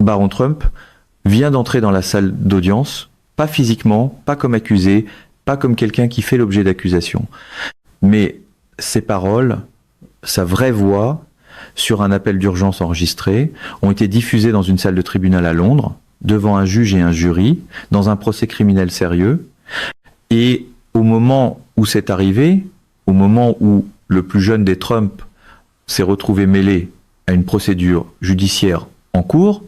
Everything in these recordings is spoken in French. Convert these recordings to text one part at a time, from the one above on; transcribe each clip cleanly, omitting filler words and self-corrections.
Baron Trump vient d'entrer dans la salle d'audience, pas physiquement, pas comme accusé, pas comme quelqu'un qui fait l'objet d'accusations, mais ses paroles, sa vraie voix, sur un appel d'urgence enregistré, ont été diffusées dans une salle de tribunal à Londres, devant un juge et un jury, dans un procès criminel sérieux. Et au moment où c'est arrivé, au moment où le plus jeune des Trump s'est retrouvé mêlé à une procédure judiciaire en cours,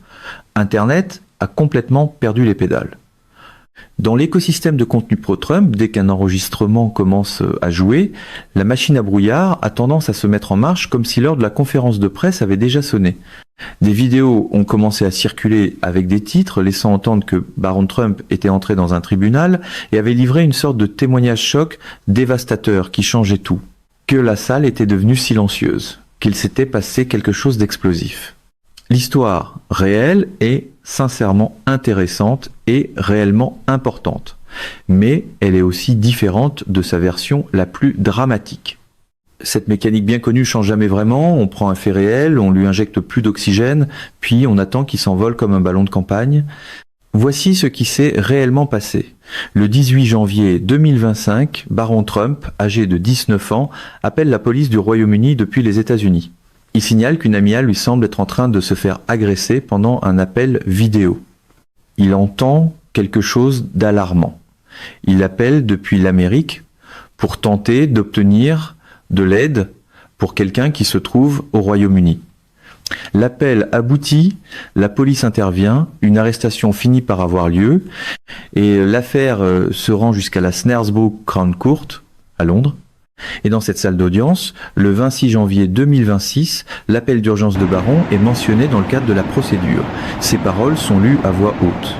Internet a complètement perdu les pédales. Dans l'écosystème de contenu pro-Trump, dès qu'un enregistrement commence à jouer, la machine à brouillard a tendance à se mettre en marche comme si l'heure de la conférence de presse avait déjà sonné. Des vidéos ont commencé à circuler avec des titres laissant entendre que Baron Trump était entré dans un tribunal et avait livré une sorte de témoignage choc dévastateur qui changeait tout. Que la salle était devenue silencieuse, qu'il s'était passé quelque chose d'explosif. L'histoire réelle est sincèrement intéressante et réellement importante, mais elle est aussi différente de sa version la plus dramatique. Cette mécanique bien connue change jamais vraiment, on prend un fait réel, on lui injecte plus d'oxygène, puis on attend qu'il s'envole comme un ballon de campagne. Voici ce qui s'est réellement passé. Le 18 janvier 2025, Baron Trump, âgé de 19 ans, appelle la police du Royaume-Uni depuis les États-Unis. Il signale qu'une amie lui semble être en train de se faire agresser pendant un appel vidéo. Il entend quelque chose d'alarmant. Il appelle depuis l'Amérique pour tenter d'obtenir de l'aide pour quelqu'un qui se trouve au Royaume-Uni. L'appel aboutit, la police intervient, une arrestation finit par avoir lieu et l'affaire se rend jusqu'à la Snaresbrook Crown Court à Londres. Et dans cette salle d'audience, le 26 janvier 2026, l'appel d'urgence de Baron est mentionné dans le cadre de la procédure. Ses paroles sont lues à voix haute.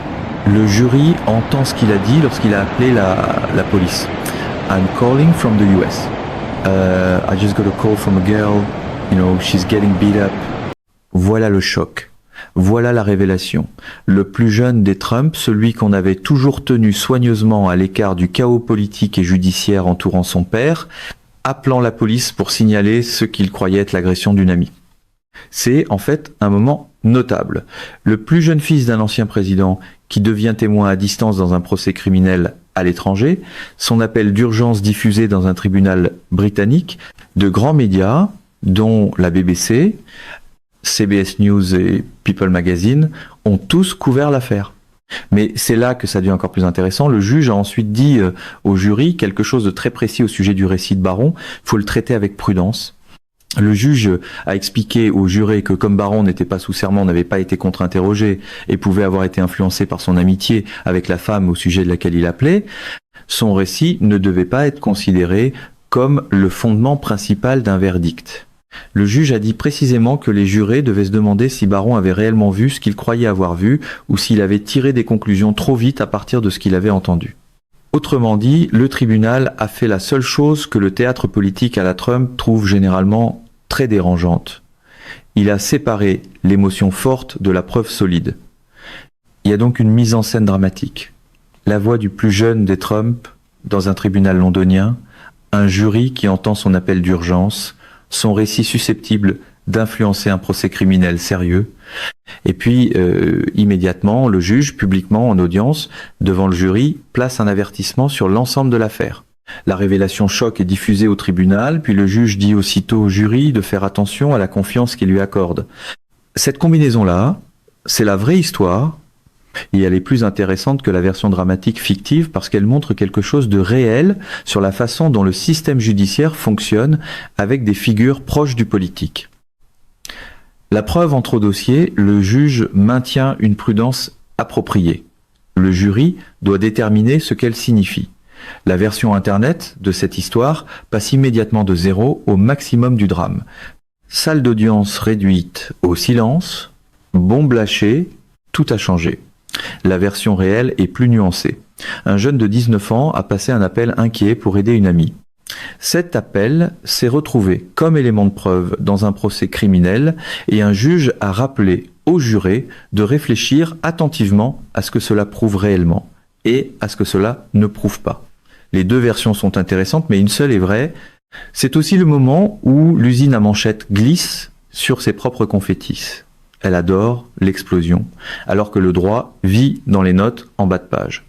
Le jury entend ce qu'il a dit lorsqu'il a appelé la police. I'm calling from the US. I just got a call from a girl, she's getting beat up. Voilà le choc. Voilà la révélation. Le plus jeune des Trump, celui qu'on avait toujours tenu soigneusement à l'écart du chaos politique et judiciaire entourant son père, appelant la police pour signaler ce qu'il croyait être l'agression d'une amie. C'est en fait un moment notable. Le plus jeune fils d'un ancien président qui devient témoin à distance dans un procès criminel à l'étranger, son appel d'urgence diffusé dans un tribunal britannique, de grands médias, dont la BBC, CBS News et People Magazine, ont tous couvert l'affaire. Mais c'est là que ça devient encore plus intéressant. Le juge a ensuite dit au jury quelque chose de très précis au sujet du récit de Baron. Il faut le traiter avec prudence. Le juge a expliqué aux jurés que comme Baron n'était pas sous serment, n'avait pas été contre-interrogé et pouvait avoir été influencé par son amitié avec la femme au sujet de laquelle il appelait, son récit ne devait pas être considéré comme le fondement principal d'un verdict. Le juge a dit précisément que les jurés devaient se demander si Baron avait réellement vu ce qu'il croyait avoir vu ou s'il avait tiré des conclusions trop vite à partir de ce qu'il avait entendu. Autrement dit, le tribunal a fait la seule chose que le théâtre politique à la Trump trouve généralement très dérangeante. Il a séparé l'émotion forte de la preuve solide. Il y a donc une mise en scène dramatique. La voix du plus jeune des Trump dans un tribunal londonien, un jury qui entend son appel d'urgence, son récit susceptible d'influencer un procès criminel sérieux, et puis immédiatement le juge, publiquement en audience, devant le jury, place un avertissement sur l'ensemble de l'affaire. La révélation choc est diffusée au tribunal, puis le juge dit aussitôt au jury de faire attention à la confiance qu'il lui accorde. Cette combinaison-là, c'est la vraie histoire, et elle est plus intéressante que la version dramatique fictive parce qu'elle montre quelque chose de réel sur la façon dont le système judiciaire fonctionne avec des figures proches du politique. La preuve entre au dossier, le juge maintient une prudence appropriée. Le jury doit déterminer ce qu'elle signifie. La version internet de cette histoire passe immédiatement de 0 au maximum du drame. Salle d'audience réduite au silence, bombe lâchée, tout a changé. La version réelle est plus nuancée. Un jeune de 19 ans a passé un appel inquiet pour aider une amie. Cet appel s'est retrouvé comme élément de preuve dans un procès criminel et un juge a rappelé aux jurés de réfléchir attentivement à ce que cela prouve réellement et à ce que cela ne prouve pas. Les deux versions sont intéressantes, mais une seule est vraie. C'est aussi le moment où l'usine à manchettes glisse sur ses propres confettis. elle adore l'explosion, alors que le droit vit dans les notes en bas de page.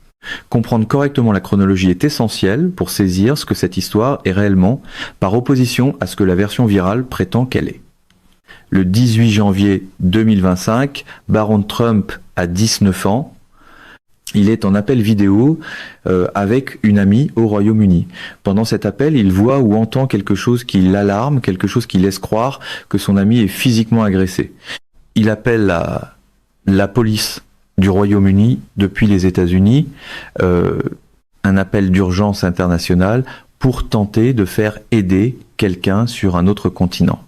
Comprendre correctement la chronologie est essentiel pour saisir ce que cette histoire est réellement, par opposition à ce que la version virale prétend qu'elle est. Le 18 janvier 2025, Baron Trump a 19 ans. Il est en appel vidéo avec une amie au Royaume-Uni. Pendant cet appel, il voit ou entend quelque chose qui l'alarme, quelque chose qui laisse croire que son amie est physiquement agressée. Il appelle la police du Royaume-Uni depuis les États-Unis, un appel d'urgence international pour tenter de faire aider quelqu'un sur un autre continent.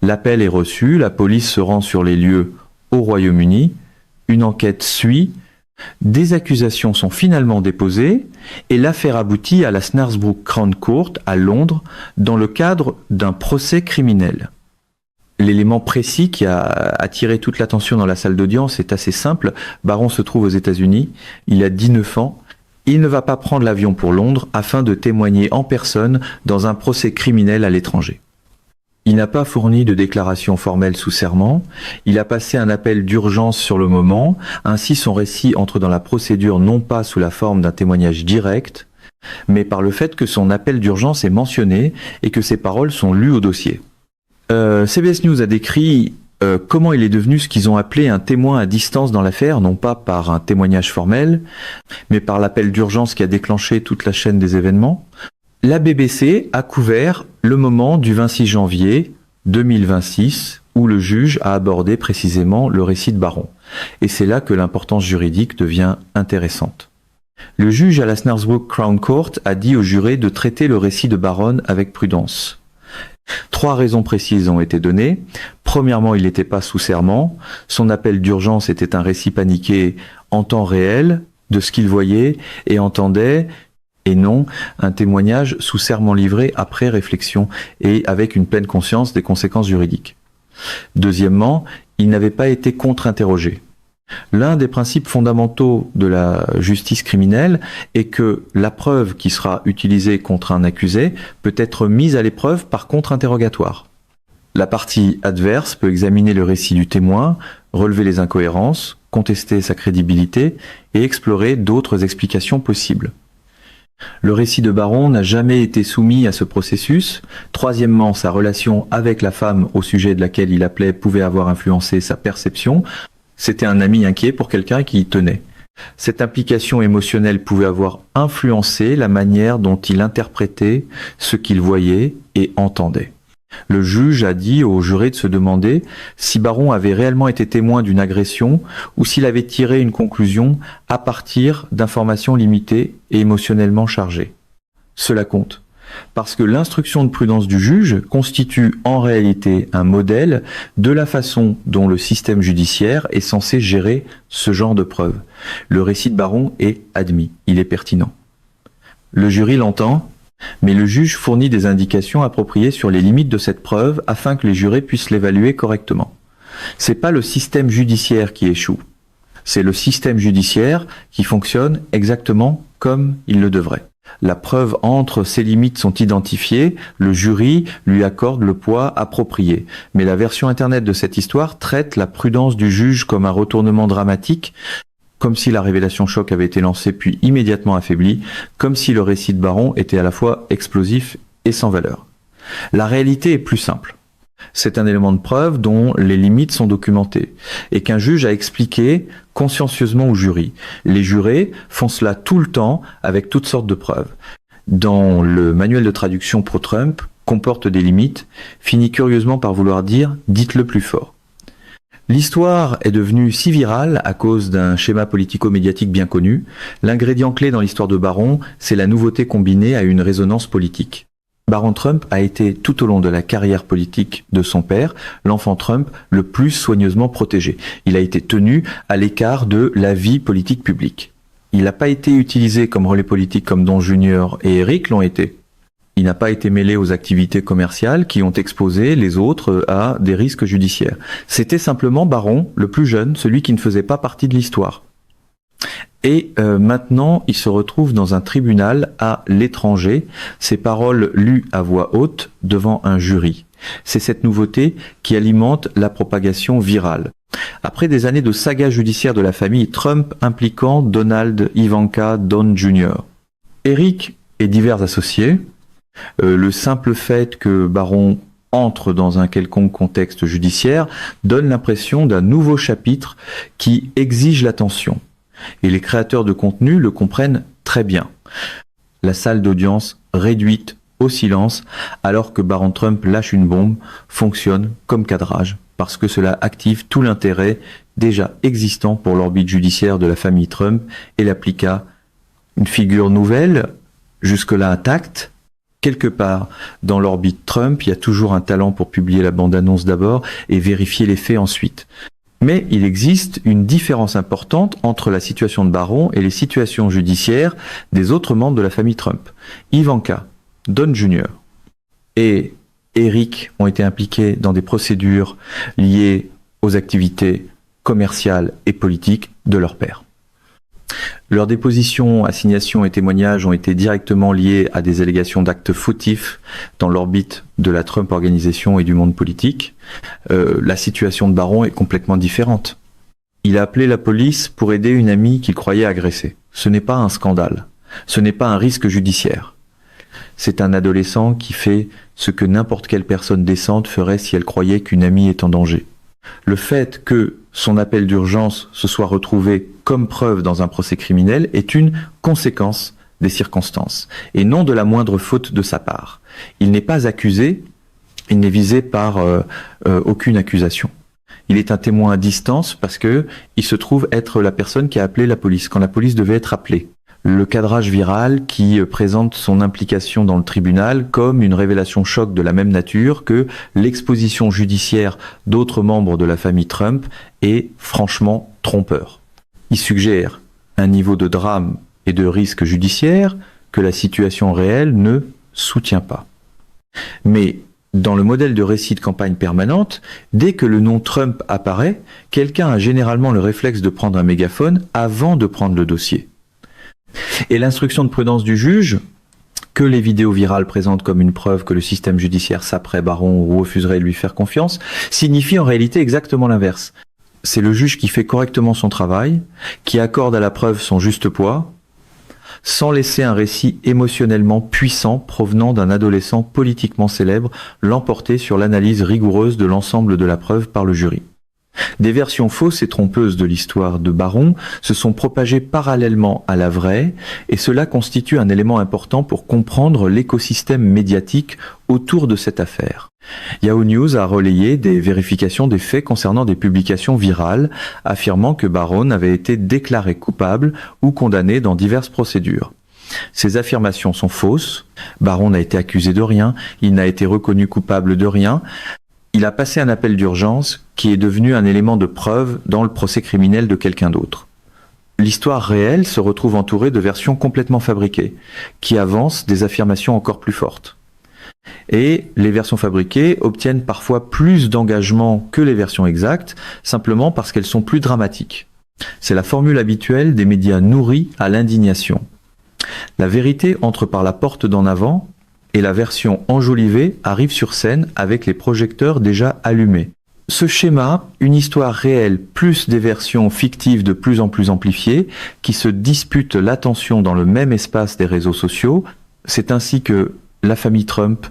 L'appel est reçu, la police se rend sur les lieux au Royaume-Uni, une enquête suit, des accusations sont finalement déposées et l'affaire aboutit à la Snaresbrook Crown Court à Londres dans le cadre d'un procès criminel. L'élément précis qui a attiré toute l'attention dans la salle d'audience est assez simple. Baron se trouve aux États-Unis, il a 19 ans. Il ne va pas prendre l'avion pour Londres afin de témoigner en personne dans un procès criminel à l'étranger. Il n'a pas fourni de déclaration formelle sous serment, il a passé un appel d'urgence sur le moment, ainsi son récit entre dans la procédure non pas sous la forme d'un témoignage direct, mais par le fait que son appel d'urgence est mentionné et que ses paroles sont lues au dossier. CBS News a décrit comment il est devenu ce qu'ils ont appelé un témoin à distance dans l'affaire, non pas par un témoignage formel, mais par l'appel d'urgence qui a déclenché toute la chaîne des événements. La BBC a couvert le moment du 26 janvier 2026 où le juge a abordé précisément le récit de Baron. Et c'est là que l'importance juridique devient intéressante. Le juge à la Snaresbrook Crown Court a dit aux jurés de traiter le récit de Baron avec prudence. 3 raisons précises ont été données. Premièrement, il n'était pas sous serment. Son appel d'urgence était un récit paniqué en temps réel de ce qu'il voyait et entendait, et non un témoignage sous serment livré après réflexion et avec une pleine conscience des conséquences juridiques. Deuxièmement, il n'avait pas été contre-interrogé. L'un des principes fondamentaux de la justice criminelle est que la preuve qui sera utilisée contre un accusé peut être mise à l'épreuve par contre-interrogatoire. La partie adverse peut examiner le récit du témoin, relever les incohérences, contester sa crédibilité et explorer d'autres explications possibles. Le récit de Baron n'a jamais été soumis à ce processus. Troisièmement, sa relation avec la femme au sujet de laquelle il appelait pouvait avoir influencé sa perception. C'était un ami inquiet pour quelqu'un qui y tenait. Cette implication émotionnelle pouvait avoir influencé la manière dont il interprétait ce qu'il voyait et entendait. Le juge a dit aux jurés de se demander si Baron avait réellement été témoin d'une agression ou s'il avait tiré une conclusion à partir d'informations limitées et émotionnellement chargées. Cela compte, parce que l'instruction de prudence du juge constitue en réalité un modèle de la façon dont le système judiciaire est censé gérer ce genre de preuves. Le récit de Baron est admis, il est pertinent. Le jury l'entend, mais le juge fournit des indications appropriées sur les limites de cette preuve afin que les jurés puissent l'évaluer correctement. C'est pas le système judiciaire qui échoue, c'est le système judiciaire qui fonctionne exactement comme il le devrait. La preuve entre ses limites sont identifiées, le jury lui accorde le poids approprié. Mais la version internet de cette histoire traite la prudence du juge comme un retournement dramatique, comme si la révélation choc avait été lancée puis immédiatement affaiblie, comme si le récit de Baron était à la fois explosif et sans valeur. La réalité est plus simple. C'est un élément de preuve dont les limites sont documentées et qu'un juge a expliqué consciencieusement au jury. Les jurés font cela tout le temps avec toutes sortes de preuves. Dans le manuel de traduction pro-Trump, comporte des limites, finit curieusement par vouloir dire « dites-le plus fort ». L'histoire est devenue si virale à cause d'un schéma politico-médiatique bien connu. L'ingrédient clé dans l'histoire de Baron, c'est la nouveauté combinée à une résonance politique. Baron Trump a été tout au long de la carrière politique de son père, l'enfant Trump, le plus soigneusement protégé. Il a été tenu à l'écart de la vie politique publique. Il n'a pas été utilisé comme relais politique comme Don Junior et Eric l'ont été. Il n'a pas été mêlé aux activités commerciales qui ont exposé les autres à des risques judiciaires. C'était simplement Baron, le plus jeune, celui qui ne faisait pas partie de l'histoire. Et maintenant, il se retrouve dans un tribunal à l'étranger, ses paroles lues à voix haute devant un jury. C'est cette nouveauté qui alimente la propagation virale. Après des années de saga judiciaire de la famille Trump impliquant Donald, Ivanka, Don Jr., Eric et divers associés, le simple fait que Barron entre dans un quelconque contexte judiciaire donne l'impression d'un nouveau chapitre qui exige l'attention. Et les créateurs de contenu le comprennent très bien. La salle d'audience réduite au silence alors que Barron Trump lâche une bombe fonctionne comme cadrage parce que cela active tout l'intérêt déjà existant pour l'orbite judiciaire de la famille Trump et l'applique à une figure nouvelle, jusque-là intacte. Quelque part dans l'orbite Trump, il y a toujours un talent pour publier la bande-annonce d'abord et vérifier les faits ensuite. Mais il existe une différence importante entre la situation de Barron et les situations judiciaires des autres membres de la famille Trump. Ivanka, Don Jr. et Eric ont été impliqués dans des procédures liées aux activités commerciales et politiques de leur père. Leurs dépositions, assignations et témoignages ont été directement liés à des allégations d'actes fautifs dans l'orbite de la Trump Organisation et du monde politique. La situation de Barron est complètement différente. Il a appelé la police pour aider une amie qu'il croyait agressée. Ce n'est pas un scandale. Ce n'est pas un risque judiciaire. C'est un adolescent qui fait ce que n'importe quelle personne décente ferait si elle croyait qu'une amie est en danger. Le fait que son appel d'urgence se soit retrouvé comme preuve dans un procès criminel est une conséquence des circonstances, et non de la moindre faute de sa part. Il n'est pas accusé, il n'est visé par aucune accusation. Il est un témoin à distance parce que il se trouve être la personne qui a appelé la police, quand la police devait être appelée. Le cadrage viral qui présente son implication dans le tribunal comme une révélation choc de la même nature que l'exposition judiciaire d'autres membres de la famille Trump est franchement trompeur. Il suggère un niveau de drame et de risque judiciaire que la situation réelle ne soutient pas. Mais dans le modèle de récit de campagne permanente, dès que le nom Trump apparaît, quelqu'un a généralement le réflexe de prendre un mégaphone avant de prendre le dossier. Et l'instruction de prudence du juge, que les vidéos virales présentent comme une preuve que le système judiciaire saperait Barron ou refuserait de lui faire confiance, signifie en réalité exactement l'inverse. C'est le juge qui fait correctement son travail, qui accorde à la preuve son juste poids, sans laisser un récit émotionnellement puissant provenant d'un adolescent politiquement célèbre l'emporter sur l'analyse rigoureuse de l'ensemble de la preuve par le jury. Des versions fausses et trompeuses de l'histoire de Barron se sont propagées parallèlement à la vraie, et cela constitue un élément important pour comprendre l'écosystème médiatique autour de cette affaire. Yahoo News a relayé des vérifications des faits concernant des publications virales, affirmant que Barron avait été déclaré coupable ou condamné dans diverses procédures. Ces affirmations sont fausses. Barron n'a été accusé de rien, il n'a été reconnu coupable de rien. Il a passé un appel d'urgence qui est devenu un élément de preuve dans le procès criminel de quelqu'un d'autre. L'histoire réelle se retrouve entourée de versions complètement fabriquées, qui avancent des affirmations encore plus fortes. Et les versions fabriquées obtiennent parfois plus d'engagement que les versions exactes, simplement parce qu'elles sont plus dramatiques. C'est la formule habituelle des médias nourris à l'indignation. La vérité entre par la porte d'en avant, et la version enjolivée arrive sur scène avec les projecteurs déjà allumés. Ce schéma, une histoire réelle plus des versions fictives de plus en plus amplifiées, qui se disputent l'attention dans le même espace des réseaux sociaux, c'est ainsi que la famille Trump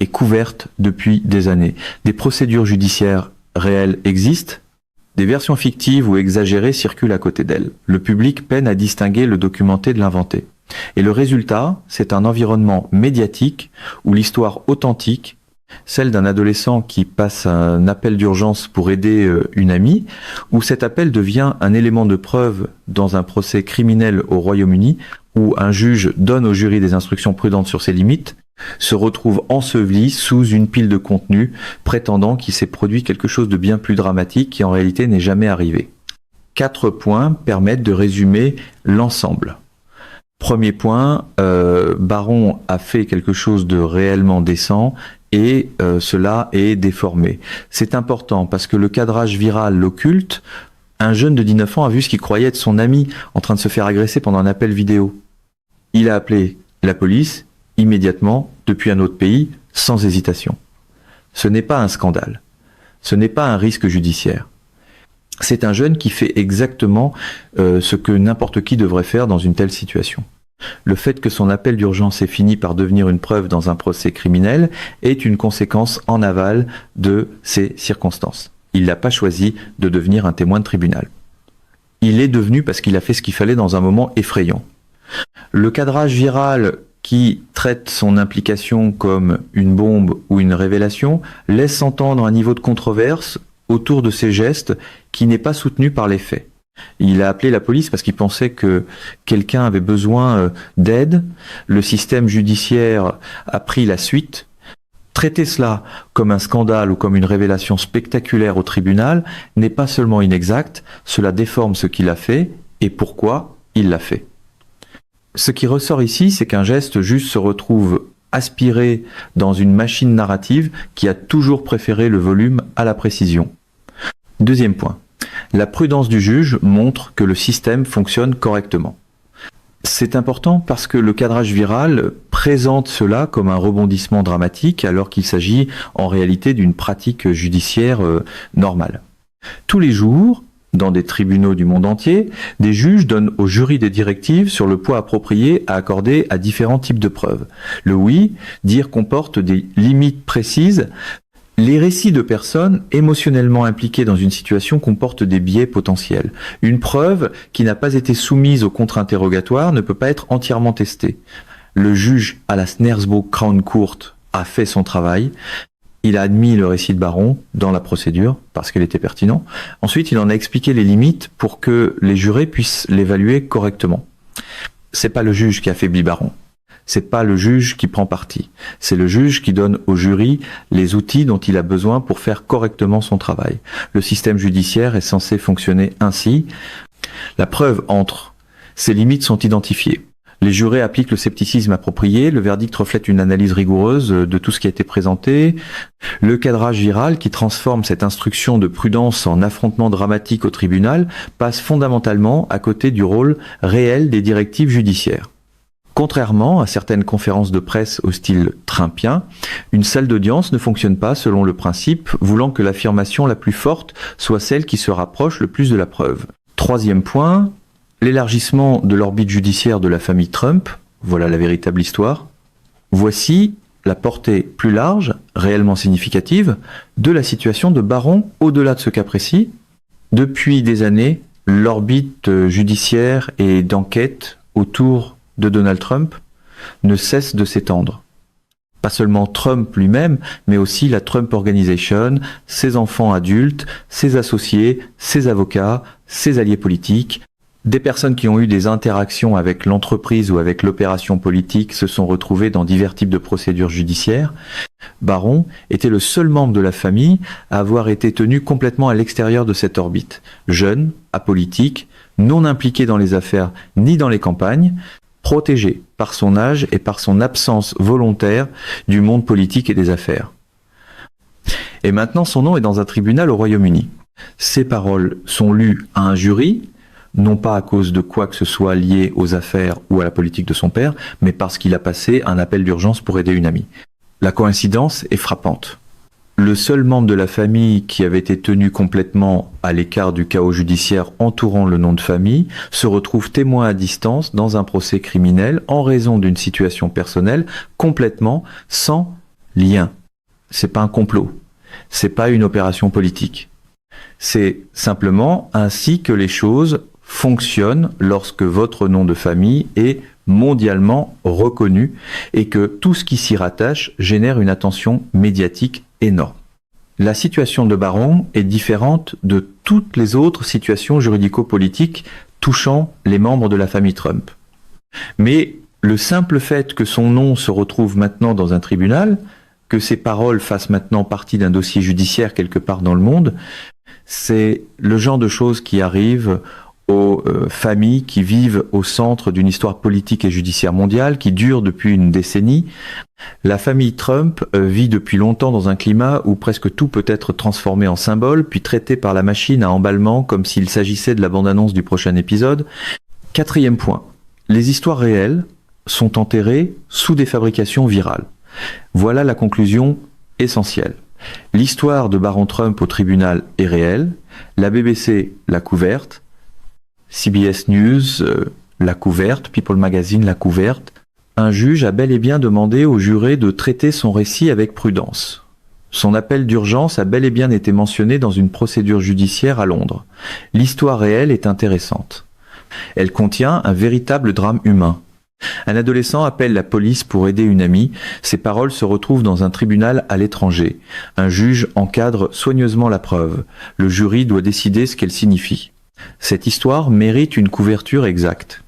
est couverte depuis des années. Des procédures judiciaires réelles existent, des versions fictives ou exagérées circulent à côté d'elles. Le public peine à distinguer le documenté de l'inventé. Et le résultat, c'est un environnement médiatique où l'histoire authentique, celle d'un adolescent qui passe un appel d'urgence pour aider une amie, où cet appel devient un élément de preuve dans un procès criminel au Royaume-Uni, où un juge donne au jury des instructions prudentes sur ses limites, se retrouve enseveli sous une pile de contenu, prétendant qu'il s'est produit quelque chose de bien plus dramatique qui en réalité n'est jamais arrivé. 4 points permettent de résumer l'ensemble. Premier point, Barron a fait quelque chose de réellement décent et cela est déformé. C'est important parce que le cadrage viral l'occulte. Un jeune de 19 ans a vu ce qu'il croyait être son ami en train de se faire agresser pendant un appel vidéo. Il a appelé la police immédiatement depuis un autre pays sans hésitation. Ce n'est pas un scandale. Ce n'est pas un risque judiciaire. C'est un jeune qui fait exactement ce que n'importe qui devrait faire dans une telle situation. Le fait que son appel d'urgence ait fini par devenir une preuve dans un procès criminel est une conséquence en aval de ces circonstances. Il n'a pas choisi de devenir un témoin de tribunal. Il est devenu parce qu'il a fait ce qu'il fallait dans un moment effrayant. Le cadrage viral qui traite son implication comme une bombe ou une révélation laisse entendre un niveau de controverse autour de ces gestes qui n'est pas soutenu par les faits. Il a appelé la police parce qu'il pensait que quelqu'un avait besoin d'aide. Le système judiciaire a pris la suite. Traiter cela comme un scandale ou comme une révélation spectaculaire au tribunal n'est pas seulement inexact, cela déforme ce qu'il a fait et pourquoi il l'a fait. Ce qui ressort ici, c'est qu'un geste juste se retrouve aspiré dans une machine narrative qui a toujours préféré le volume à la précision. Deuxième point. La prudence du juge montre que le système fonctionne correctement. C'est important parce que le cadrage viral présente cela comme un rebondissement dramatique alors qu'il s'agit en réalité d'une pratique judiciaire normale. Tous les jours, dans des tribunaux du monde entier, des juges donnent au jury des directives sur le poids approprié à accorder à différents types de preuves. Le oui, dire comporte des limites précises. Les récits de personnes émotionnellement impliquées dans une situation comportent des biais potentiels. Une preuve qui n'a pas été soumise au contre-interrogatoire ne peut pas être entièrement testée. Le juge à la Snaresbro Crown Court a fait son travail. Il a admis le récit de Baron dans la procédure parce qu'il était pertinent. Ensuite, il en a expliqué les limites pour que les jurés puissent l'évaluer correctement. C'est pas le juge qui affaiblit Baron. C'est pas le juge qui prend parti. C'est le juge qui donne au jury les outils dont il a besoin pour faire correctement son travail. Le système judiciaire est censé fonctionner ainsi. La preuve entre ces limites sont identifiées. Les jurés appliquent le scepticisme approprié, le verdict reflète une analyse rigoureuse de tout ce qui a été présenté. Le cadrage viral qui transforme cette instruction de prudence en affrontement dramatique au tribunal passe fondamentalement à côté du rôle réel des directives judiciaires. Contrairement à certaines conférences de presse au style trumpien, une salle d'audience ne fonctionne pas selon le principe voulant que l'affirmation la plus forte soit celle qui se rapproche le plus de la preuve. Troisième point, l'élargissement de l'orbite judiciaire de la famille Trump, voilà la véritable histoire. Voici la portée plus large, réellement significative, de la situation de Baron au-delà de ce cas précis. Depuis des années, l'orbite judiciaire et d'enquête autour de Donald Trump ne cesse de s'étendre. Pas seulement Trump lui-même, mais aussi la Trump Organization, ses enfants adultes, ses associés, ses avocats, ses alliés politiques. Des personnes qui ont eu des interactions avec l'entreprise ou avec l'opération politique se sont retrouvées dans divers types de procédures judiciaires. Baron était le seul membre de la famille à avoir été tenu complètement à l'extérieur de cette orbite. Jeune, apolitique, non impliqué dans les affaires ni dans les campagnes, protégé par son âge et par son absence volontaire du monde politique et des affaires. Et maintenant, son nom est dans un tribunal au Royaume-Uni. Ses paroles sont lues à un jury, non pas à cause de quoi que ce soit lié aux affaires ou à la politique de son père, mais parce qu'il a passé un appel d'urgence pour aider une amie. La coïncidence est frappante. Le seul membre de la famille qui avait été tenu complètement à l'écart du chaos judiciaire entourant le nom de famille se retrouve témoin à distance dans un procès criminel en raison d'une situation personnelle complètement sans lien. C'est pas un complot. C'est pas une opération politique. C'est simplement ainsi que les choses fonctionnent lorsque votre nom de famille est mondialement reconnu et que tout ce qui s'y rattache génère une attention médiatique énorme. La situation de Baron est différente de toutes les autres situations juridico-politiques touchant les membres de la famille Trump. Mais le simple fait que son nom se retrouve maintenant dans un tribunal, que ses paroles fassent maintenant partie d'un dossier judiciaire quelque part dans le monde, c'est le genre de choses qui arrivent aux familles qui vivent au centre d'une histoire politique et judiciaire mondiale qui dure depuis une décennie. La famille Trump vit depuis longtemps dans un climat où presque tout peut être transformé en symbole, puis traité par la machine à emballement comme s'il s'agissait de la bande-annonce du prochain épisode. Quatrième point, les histoires réelles sont enterrées sous des fabrications virales. Voilà la conclusion essentielle. L'histoire de Baron Trump au tribunal est réelle, La BBC l'a couverte, CBS News l'a couverte, People Magazine l'a couverte. Un juge a bel et bien demandé au juré de traiter son récit avec prudence. Son appel d'urgence a bel et bien été mentionné dans une procédure judiciaire à Londres. L'histoire réelle est intéressante. Elle contient un véritable drame humain. Un adolescent appelle la police pour aider une amie. Ses paroles se retrouvent dans un tribunal à l'étranger. Un juge encadre soigneusement la preuve. Le jury doit décider ce qu'elle signifie. Cette histoire mérite une couverture exacte.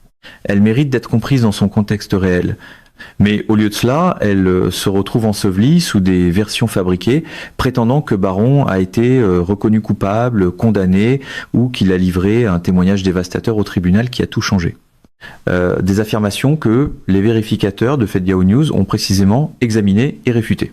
Elle mérite d'être comprise dans son contexte réel. Mais au lieu de cela, elle se retrouve ensevelie sous des versions fabriquées, prétendant que Baron a été reconnu coupable, condamné, ou qu'il a livré un témoignage dévastateur au tribunal qui a tout changé. Des affirmations que les vérificateurs de Fed Yahoo News ont précisément examinées et réfutées.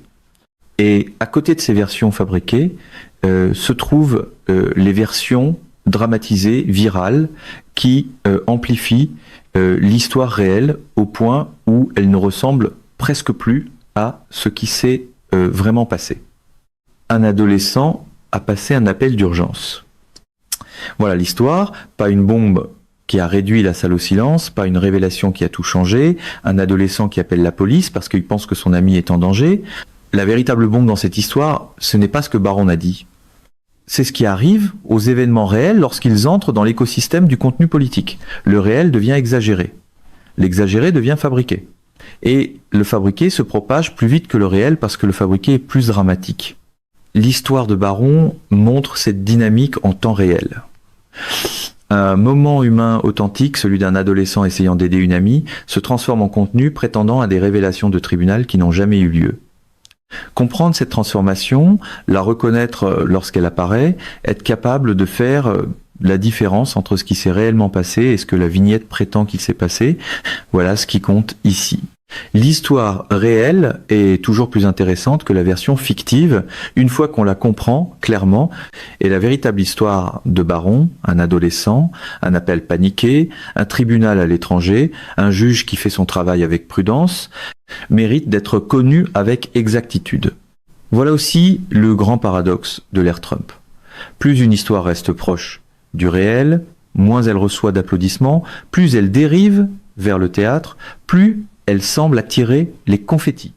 Et à côté de ces versions fabriquées, se trouvent les versions dramatisées, virales, qui amplifient l'histoire réelle au point où elle ne ressemble presque plus à ce qui s'est vraiment passé. Un adolescent a passé un appel d'urgence. Voilà l'histoire, pas une bombe qui a réduit la salle au silence, pas une révélation qui a tout changé, un adolescent qui appelle la police parce qu'il pense que son ami est en danger. La véritable bombe dans cette histoire, ce n'est pas ce que Baron a dit. C'est ce qui arrive aux événements réels lorsqu'ils entrent dans l'écosystème du contenu politique. Le réel devient exagéré. L'exagéré devient fabriqué. Et le fabriqué se propage plus vite que le réel parce que le fabriqué est plus dramatique. L'histoire de Baron montre cette dynamique en temps réel. Un moment humain authentique, celui d'un adolescent essayant d'aider une amie, se transforme en contenu prétendant à des révélations de tribunal qui n'ont jamais eu lieu. Comprendre cette transformation, la reconnaître lorsqu'elle apparaît, être capable de faire la différence entre ce qui s'est réellement passé et ce que la vignette prétend qu'il s'est passé, voilà ce qui compte ici. L'histoire réelle est toujours plus intéressante que la version fictive, une fois qu'on la comprend clairement, et la véritable histoire de Baron, un adolescent, un appel paniqué, un tribunal à l'étranger, un juge qui fait son travail avec prudence, mérite d'être connue avec exactitude. Voilà aussi le grand paradoxe de l'ère Trump. Plus une histoire reste proche du réel, moins elle reçoit d'applaudissements, plus elle dérive vers le théâtre, plus elle semble attirer les confettis.